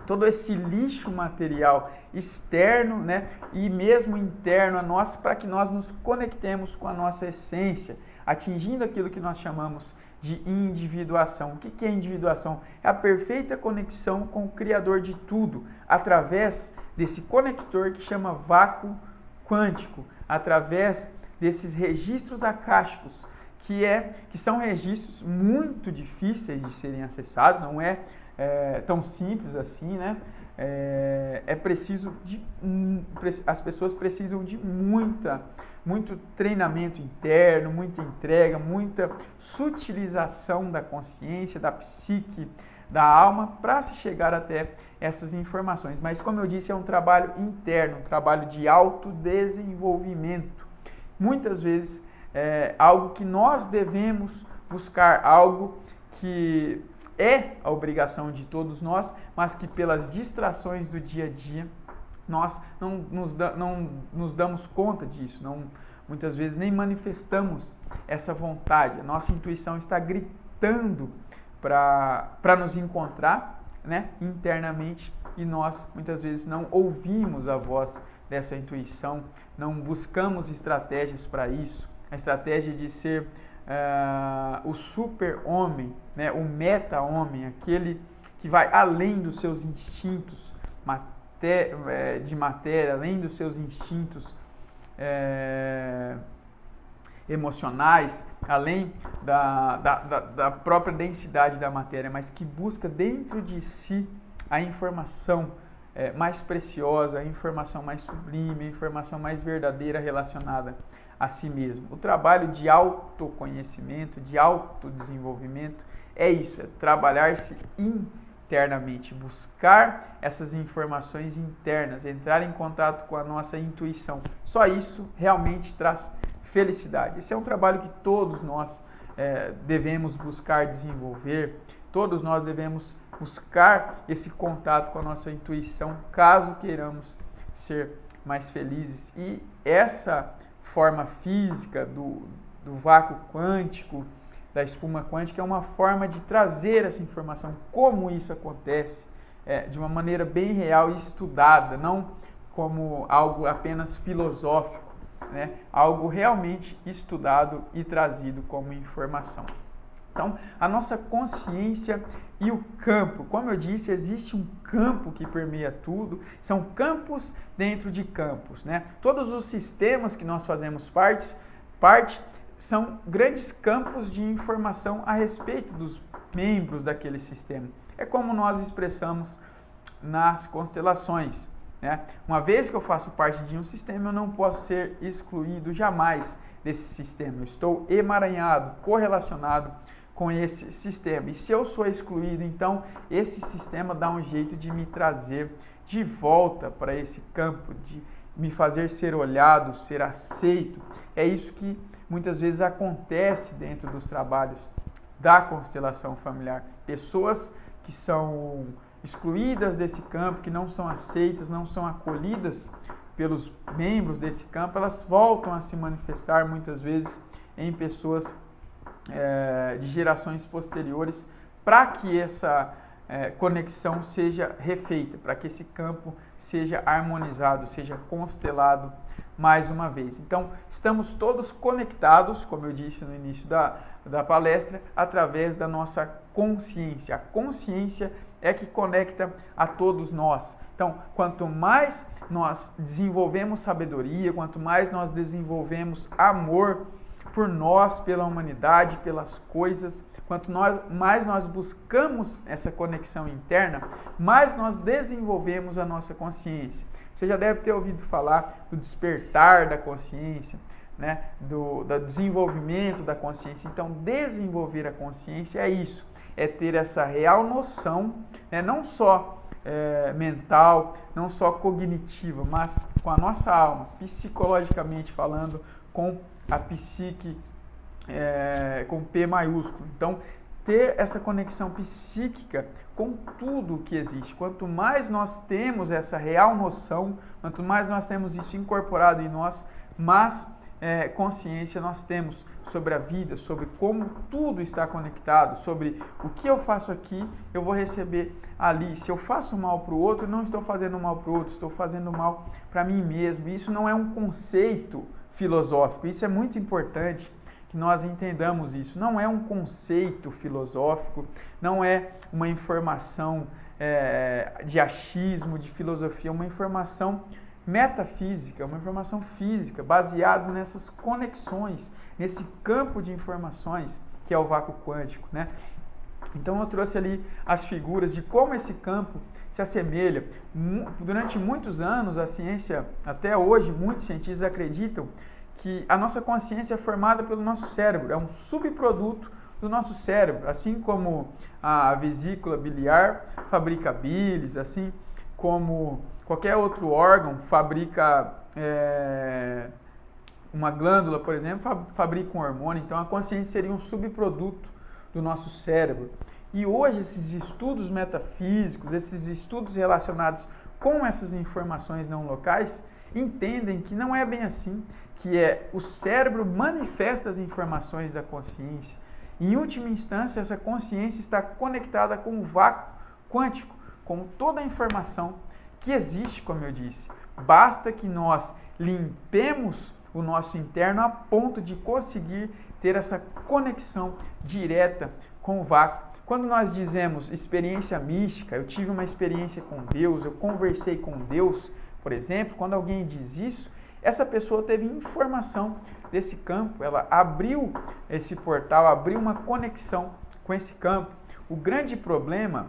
todo esse lixo material externo, né, e mesmo interno a nós, para que nós nos conectemos com a nossa essência, atingindo aquilo que nós chamamos de individuação. O que é individuação? É a perfeita conexão com o Criador de tudo, através desse conector que chama vácuo quântico, através desses registros acásticos, que são registros muito difíceis de serem acessados, não é tão simples assim, né? As pessoas precisam de muito treinamento interno, muita entrega, muita sutilização da consciência, da psique, da alma, para se chegar até essas informações. Mas, como eu disse, é um trabalho interno, um trabalho de autodesenvolvimento. Muitas vezes é algo que nós devemos buscar, algo que é a obrigação de todos nós, mas que pelas distrações do dia a dia nós não nos damos conta disso, muitas vezes nem manifestamos essa vontade. A nossa intuição está gritando para nos encontrar, né, internamente, e nós muitas vezes não ouvimos a voz dessa intuição, não buscamos estratégias para isso, a estratégia de ser o super-homem, né, o meta-homem, aquele que vai além dos seus instintos de matéria, além dos seus instintos emocionais, além da própria densidade da matéria, mas que busca dentro de si a informação mais preciosa, a informação mais sublime, a informação mais verdadeira relacionada a si mesmo. O trabalho de autoconhecimento, de autodesenvolvimento é isso, é trabalhar-se internamente, buscar essas informações internas, entrar em contato com a nossa intuição. Só isso realmente traz felicidade. Esse é um trabalho que todos nós devemos buscar desenvolver, todos nós devemos buscar esse contato com a nossa intuição, caso queiramos ser mais felizes. E essa forma física do vácuo quântico, da espuma quântica, é uma forma de trazer essa informação, como isso acontece, de uma maneira bem real e estudada, não como algo apenas filosófico, né? Algo realmente estudado e trazido como informação. Então, a nossa consciência e o campo, como eu disse, existe um campo que permeia tudo, são campos dentro de campos, né? Todos os sistemas que nós fazemos parte são grandes campos de informação a respeito dos membros daquele sistema. É como nós expressamos nas constelações, né? Uma vez que eu faço parte de um sistema, eu não posso ser excluído jamais desse sistema. Eu estou emaranhado, correlacionado com esse sistema. E se eu sou excluído, então esse sistema dá um jeito de me trazer de volta para esse campo, de me fazer ser olhado, ser aceito. É isso que muitas vezes acontece dentro dos trabalhos da constelação familiar. Pessoas que são excluídas desse campo, que não são aceitas, não são acolhidas pelos membros desse campo, elas voltam a se manifestar muitas vezes em pessoas de gerações posteriores, para que essa conexão seja refeita, para que esse campo seja harmonizado, seja constelado mais uma vez. Então, estamos todos conectados, como eu disse no início da palestra, através da nossa consciência. A consciência é que conecta a todos nós. Então, quanto mais nós desenvolvemos sabedoria, quanto mais nós desenvolvemos amor por nós, pela humanidade, pelas coisas, quanto mais nós buscamos essa conexão interna, mais nós desenvolvemos a nossa consciência. Você já deve ter ouvido falar do despertar da consciência, né? do desenvolvimento da consciência. Então, desenvolver a consciência é isso, é ter essa real noção, né? Não só mental, não só cognitiva, mas com a nossa alma, psicologicamente falando, com a psique com P maiúsculo. Então, ter essa conexão psíquica com tudo que existe. Quanto mais nós temos essa real noção, quanto mais nós temos isso incorporado em nós, mais consciência nós temos sobre a vida, sobre como tudo está conectado, sobre o que eu faço aqui, eu vou receber ali. Se eu faço mal para o outro, não estou fazendo mal para o outro, estou fazendo mal para mim mesmo. Isso não é um conceito filosófico, isso é muito importante que nós entendamos isso. Não é um conceito filosófico, não é uma informação de achismo, de filosofia, é uma informação metafísica, uma informação física, baseada nessas conexões, nesse campo de informações que é o vácuo quântico, né? Então eu trouxe ali as figuras de como esse campo se assemelha. Durante muitos anos, a ciência, até hoje, muitos cientistas acreditam que a nossa consciência é formada pelo nosso cérebro, é um subproduto do nosso cérebro, assim como a vesícula biliar fabrica bilis, assim como qualquer outro órgão fabrica uma glândula, por exemplo, fabrica um hormônio. Então a consciência seria um subproduto do nosso cérebro. E hoje esses estudos metafísicos, esses estudos relacionados com essas informações não locais, entendem que não é bem assim, que o cérebro manifesta as informações da consciência. Em última instância, essa consciência está conectada com o vácuo quântico, com toda a informação que existe, como eu disse. Basta que nós limpemos o nosso interno a ponto de conseguir ter essa conexão direta com o vácuo. Quando nós dizemos experiência mística, eu tive uma experiência com Deus, eu conversei com Deus, por exemplo, quando alguém diz isso, essa pessoa teve informação desse campo, ela abriu esse portal, abriu uma conexão com esse campo. O grande problema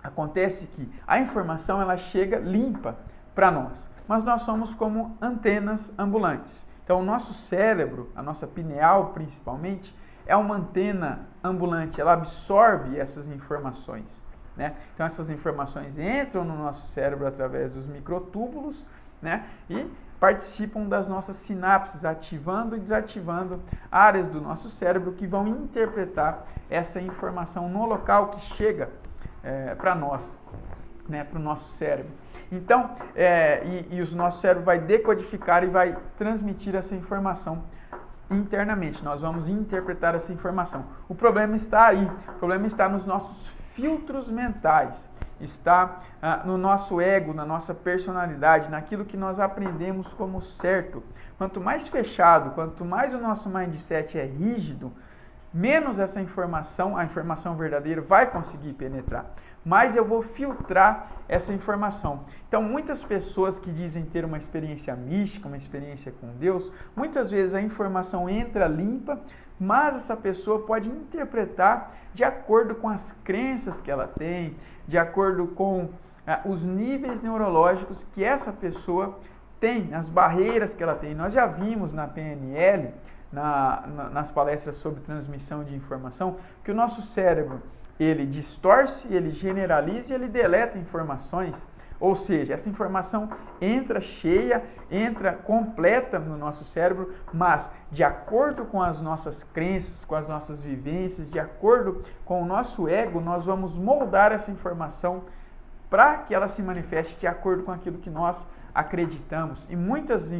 acontece que a informação ela chega limpa para nós, mas nós somos como antenas ambulantes. Então o nosso cérebro, a nossa pineal principalmente, é uma antena ambulante, ela absorve essas informações, né? Então essas informações entram no nosso cérebro através dos microtúbulos, né? E participam das nossas sinapses, ativando e desativando áreas do nosso cérebro que vão interpretar essa informação no local que chega para nós. né, para o nosso cérebro. Então, o nosso cérebro vai decodificar e vai transmitir essa informação internamente. Nós vamos interpretar essa informação. O problema está aí. O problema está nos nossos filtros mentais. Está no nosso ego, na nossa personalidade, naquilo que nós aprendemos como certo. Quanto mais fechado, quanto mais o nosso mindset é rígido, menos essa informação, a informação verdadeira, vai conseguir penetrar. Mas eu vou filtrar essa informação. Então, muitas pessoas que dizem ter uma experiência mística, uma experiência com Deus, muitas vezes a informação entra limpa, mas essa pessoa pode interpretar de acordo com as crenças que ela tem, de acordo com os níveis neurológicos que essa pessoa tem, as barreiras que ela tem. Nós já vimos na PNL, nas palestras sobre transmissão de informação, que o nosso cérebro, ele distorce, ele generaliza e ele deleta informações. Ou seja, essa informação entra cheia, entra completa no nosso cérebro, mas de acordo com as nossas crenças, com as nossas vivências, de acordo com o nosso ego, nós vamos moldar essa informação para que ela se manifeste de acordo com aquilo que nós acreditamos. E muitas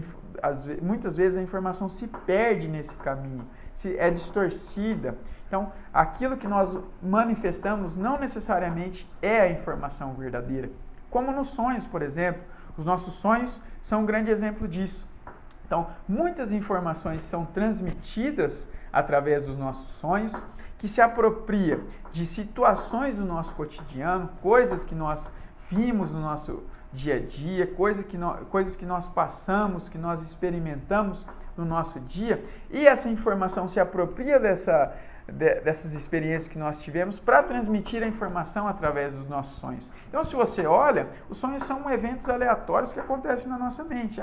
vezes a informação se perde nesse caminho, é distorcida. Então, aquilo que nós manifestamos não necessariamente é a informação verdadeira. Como nos sonhos, por exemplo. Os nossos sonhos são um grande exemplo disso. Então, muitas informações são transmitidas através dos nossos sonhos, que se apropria de situações do nosso cotidiano, coisas que nós vimos no nosso dia a dia, coisas que nós passamos, que nós experimentamos no nosso dia, e essa informação se apropria dessas experiências que nós tivemos para transmitir a informação através dos nossos sonhos. Então, se você olha, os sonhos são eventos aleatórios que acontecem na nossa mente.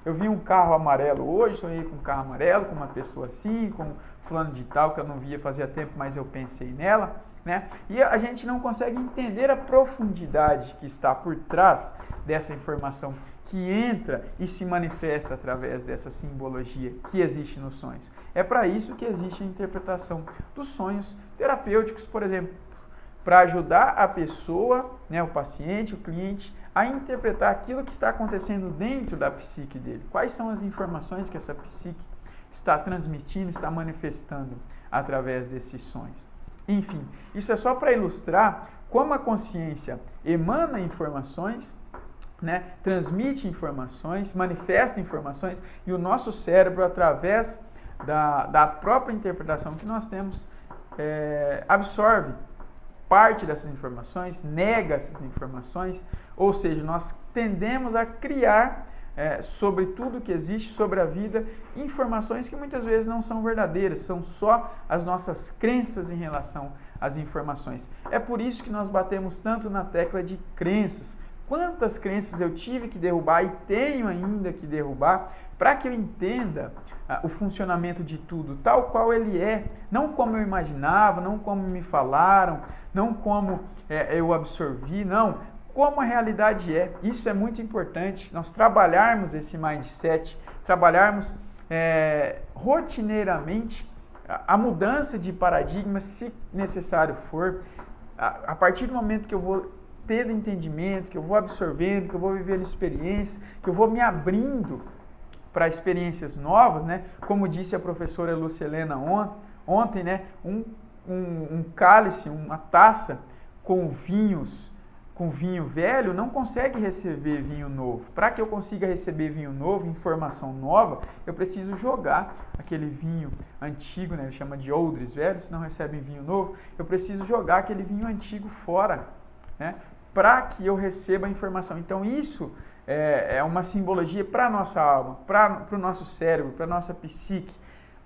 Eu vi um carro amarelo hoje, sonhei com um carro amarelo, com uma pessoa assim, com fulano de tal, que eu não via fazia tempo, mas eu pensei nela, né? E a gente não consegue entender a profundidade que está por trás dessa informação que entra e se manifesta através dessa simbologia que existe nos sonhos. É para isso que existe a interpretação dos sonhos terapêuticos, por exemplo, para ajudar a pessoa, né, o paciente, o cliente, a interpretar aquilo que está acontecendo dentro da psique dele. Quais são as informações que essa psique está transmitindo, está manifestando através desses sonhos. Enfim, isso é só para ilustrar como a consciência emana informações, né, transmite informações, manifesta informações, e o nosso cérebro, através da própria interpretação que nós temos, absorve parte dessas informações, nega essas informações, ou seja, nós tendemos a criar sobre tudo que existe, sobre a vida, informações que muitas vezes não são verdadeiras, são só as nossas crenças em relação às informações. É por isso que nós batemos tanto na tecla de crenças. Quantas crenças eu tive que derrubar e tenho ainda que derrubar para que eu entenda o funcionamento de tudo, tal qual ele é, não como eu imaginava, não como me falaram, não como eu absorvi, não, como a realidade é. Isso é muito importante, nós trabalharmos esse mindset, trabalharmos rotineiramente a mudança de paradigma, se necessário for, a partir do momento que eu vou tendo entendimento, que eu vou absorvendo, que eu vou vivendo experiências, que eu vou me abrindo para experiências novas, né? Como disse a professora Lucelena ontem, né? Um cálice, uma taça com vinho velho não consegue receber vinho novo. Para que eu consiga receber vinho novo, informação nova, eu preciso jogar aquele vinho antigo, né? Chama de odres velhos, se não recebem vinho novo, eu preciso jogar aquele vinho antigo fora, né? Para que eu receba a informação. Então isso é uma simbologia para a nossa alma, para o nosso cérebro, para a nossa psique.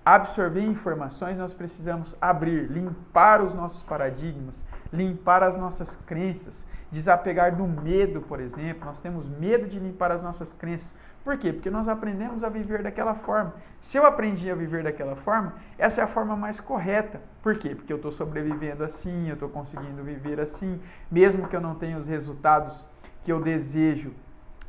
Absorver informações, nós precisamos abrir, limpar os nossos paradigmas, limpar as nossas crenças, desapegar do medo, por exemplo. Nós temos medo de limpar as nossas crenças. Por quê? Porque nós aprendemos a viver daquela forma. Se eu aprendi a viver daquela forma, essa é a forma mais correta. Por quê? Porque eu estou sobrevivendo assim, eu estou conseguindo viver assim, mesmo que eu não tenha os resultados que eu desejo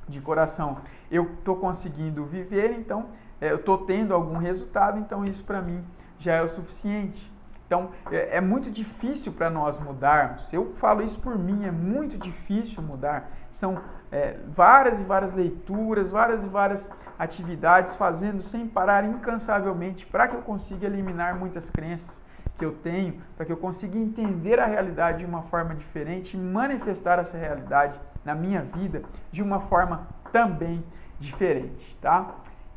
de coração, eu estou conseguindo viver, então eu estou tendo algum resultado, então isso para mim já é o suficiente. Então, é muito difícil para nós mudarmos. Eu falo isso por mim, é muito difícil mudar. São várias e várias leituras, várias e várias atividades, fazendo sem parar incansavelmente, para que eu consiga eliminar muitas crenças que eu tenho, para que eu consiga entender a realidade de uma forma diferente e manifestar essa realidade na minha vida de uma forma também diferente, tá?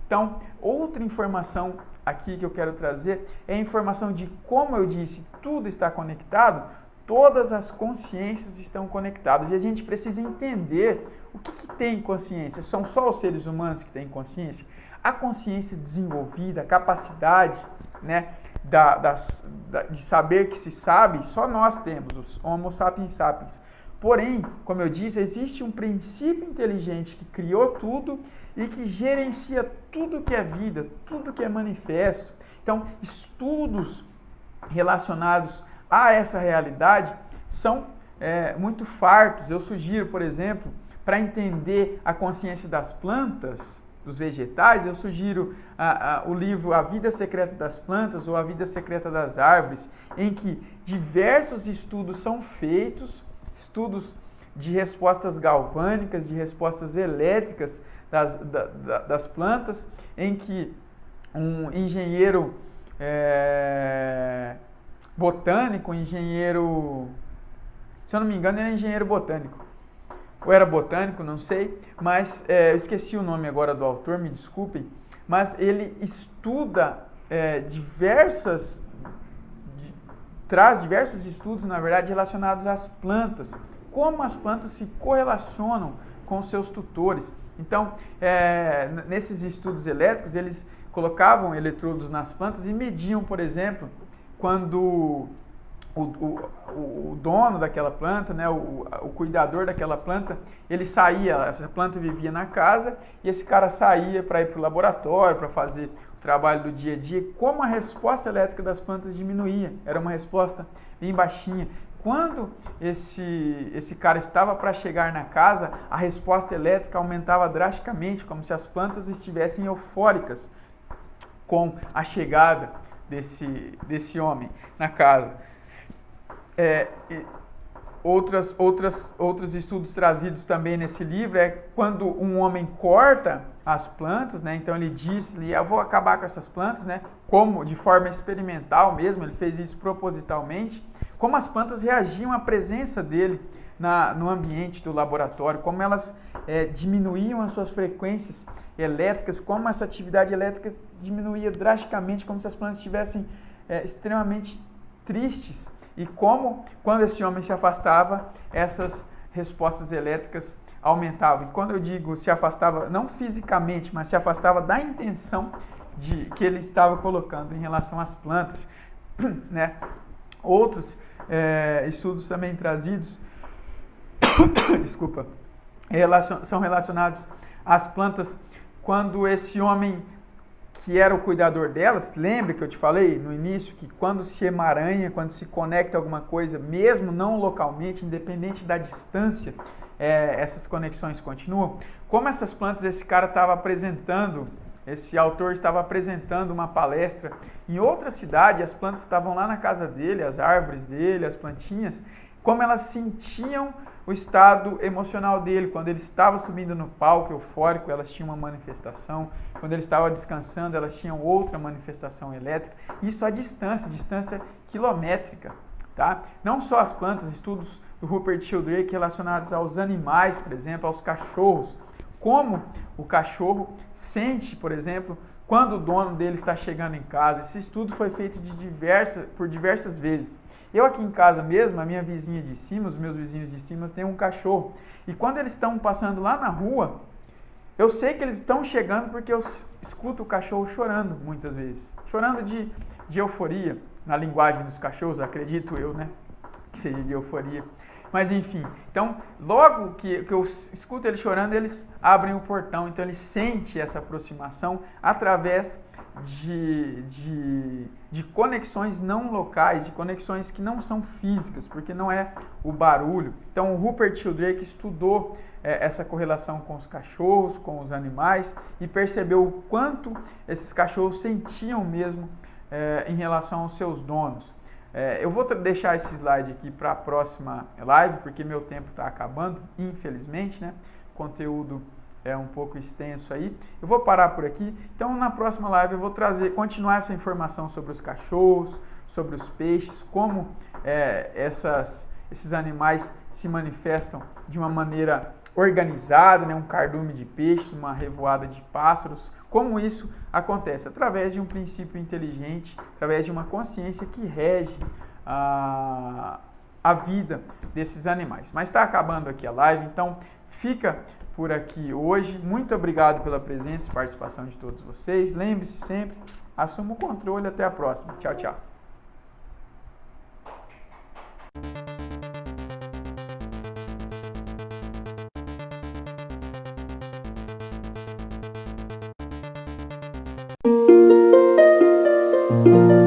Então, outra informação aqui que eu quero trazer é a informação de, como eu disse, tudo está conectado, todas as consciências estão conectadas e a gente precisa entender o que tem consciência. São só os seres humanos que têm consciência? A consciência desenvolvida, a capacidade, né, de saber que se sabe, só nós temos, os Homo sapiens sapiens. Porém, como eu disse, existe um princípio inteligente que criou tudo e que gerencia tudo que é vida, tudo que é manifesto. Então, estudos relacionados a essa realidade são muito fartos. Eu sugiro, por exemplo, para entender a consciência das plantas, dos vegetais, eu sugiro o livro A Vida Secreta das Plantas ou A Vida Secreta das Árvores, em que diversos estudos são feitos, estudos de respostas galvânicas, de respostas elétricas das plantas, em que um engenheiro botânico, se eu não me engano, ele é engenheiro botânico, ou era botânico, não sei, mas eu esqueci o nome agora do autor, me desculpem, mas ele estuda traz diversos estudos, na verdade, relacionados às plantas, como as plantas se correlacionam com seus tutores. Então, nesses estudos elétricos, eles colocavam eletrodos nas plantas e mediam, por exemplo, quando o dono daquela planta, né, o cuidador daquela planta, ele saía, essa planta vivia na casa e esse cara saía para ir para o laboratório, para fazer o trabalho do dia a dia, como a resposta elétrica das plantas diminuía, era uma resposta bem baixinha. Quando esse cara estava para chegar na casa, a resposta elétrica aumentava drasticamente, como se as plantas estivessem eufóricas com a chegada desse homem na casa. Outros estudos trazidos também nesse livro é quando um homem corta as plantas, né? Então ele diz, eu vou acabar com essas plantas, né? Como de forma experimental mesmo, ele fez isso propositalmente, como as plantas reagiam à presença dele no ambiente do laboratório, como elas diminuíam as suas frequências elétricas, como essa atividade elétrica diminuía drasticamente, como se as plantas estivessem extremamente tristes. E como, quando esse homem se afastava, essas respostas elétricas aumentavam. E quando eu digo se afastava, não fisicamente, mas se afastava da intenção que ele estava colocando em relação às plantas, né? Outros estudos também trazidos, desculpa, são relacionados às plantas quando esse homem, que era o cuidador delas, lembra que eu te falei no início que quando se emaranha, quando se conecta alguma coisa, mesmo não localmente, independente da distância, essas conexões continuam? Como essas plantas, esse autor estava apresentando uma palestra em outra cidade, as plantas estavam lá na casa dele, as árvores dele, as plantinhas, como elas sentiam o estado emocional dele. Quando ele estava subindo no palco eufórico, elas tinham uma manifestação. Quando ele estava descansando, elas tinham outra manifestação elétrica. Isso à distância quilométrica, tá? Não só as plantas, estudos do Rupert Sheldrake relacionados aos animais, por exemplo, aos cachorros. Como o cachorro sente, por exemplo, quando o dono dele está chegando em casa. Esse estudo foi feito por diversas vezes. Eu aqui em casa mesmo, a minha vizinha de cima, os meus vizinhos de cima têm um cachorro. E quando eles estão passando lá na rua, eu sei que eles estão chegando porque eu escuto o cachorro chorando muitas vezes. Chorando de euforia, na linguagem dos cachorros, acredito eu, né? Que seja de euforia. Mas enfim, então logo que eu escuto ele chorando, eles abrem o portão. Então ele sente essa aproximação através de conexões não locais, de conexões que não são físicas, porque não é o barulho. Então o Rupert Sheldrake estudou essa correlação com os cachorros, com os animais, e percebeu o quanto esses cachorros sentiam mesmo em relação aos seus donos. Eu vou deixar esse slide aqui para a próxima live, porque meu tempo está acabando, infelizmente, né? O conteúdo é um pouco extenso aí. Eu vou parar por aqui. Então, na próxima live eu vou continuar essa informação sobre os cachorros, sobre os peixes, como esses animais se manifestam de uma maneira organizada, né? Um cardume de peixes, uma revoada de pássaros. Como isso acontece? Através de um princípio inteligente, através de uma consciência que rege a vida desses animais. Mas está acabando aqui a live, então fica por aqui hoje. Muito obrigado pela presença e participação de todos vocês. Lembre-se sempre, assuma o controle. Até a próxima. Tchau, tchau. Música